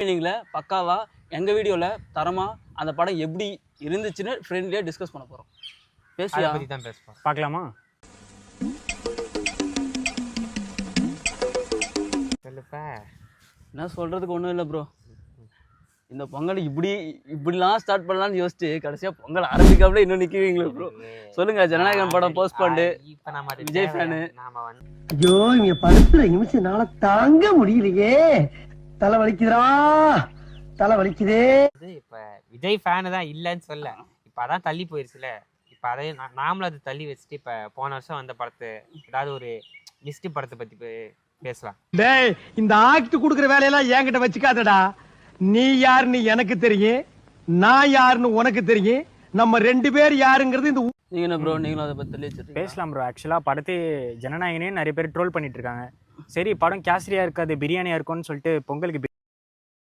மீனிங்ல பக்காவா எங்க வீடியோல தரமா அந்த படம் எப்படி இருந்துச்சுன்னு ஃப்ரெண்ட்லியா டிஸ்கஸ் பண்ண போறோம். பேசியா பத்தி தான் பேசுவோம். பார்க்கலாமா? சொல்லுப்பா. என்ன சொல்றதுக்கு ஒன்றும் இல்லை ப்ரோ. இந்த பொங்கல் இப்படிலாம் ஸ்டார்ட் பண்ணலாம்னு யோசிச்சு கடைசியா பொங்கல் ஆரம்பிக்காமலே இன்னும் நிற்கிறீங்களே ப்ரோ. சொல்லுங்க. ஜனநாயகன் படம் போஸ்ட் பண்ணு. இப்ப நம்ம விஜய் ஃபேனு. நாம வந்து ஐயோ இங்க படுத்துற நிமிஷம்னால தாங்க முடியலையே. தலை வலிக்குதுடா, தலை வலிக்குதே. இப்ப விஜய் ஃபேனு தான் இல்லைன்னு சொல்ல. இப்ப அதான் தள்ளி போயிருச்சுல. இப்ப அதே நாமளும் அது தள்ளி வச்சுட்டு இப்ப போன வருஷம் வந்த படத்தை ஏதாவது ஒரு மிஸ்டி படத்தை பத்தி பேசலாம். டேய், இந்த ஆக்ட் குடுக்குற வேலையெல்லாம் என்கிட்ட வச்சுக்காதடா. நீ யாருன்னு எனக்கு தெரியும், நான் யாருன்னு உனக்கு தெரியும். நம்ம ரெண்டு பேர் யாருங்கிறது இந்த நீங்க என்ன ப்ரோ, நீங்களும் அதை பத்தி வச்சுட்டு பேசலாம் ப்ரோ. ஆக்சுவலாக படத்தை ஜனநாயகனே நிறைய பேர் ட்ரோல் பண்ணிட்டு இருக்காங்க. சரி, படம் கேசரியா இருக்காது பிரியாணியா இருக்கும்னு சொல்லிட்டு பொங்கலுக்கு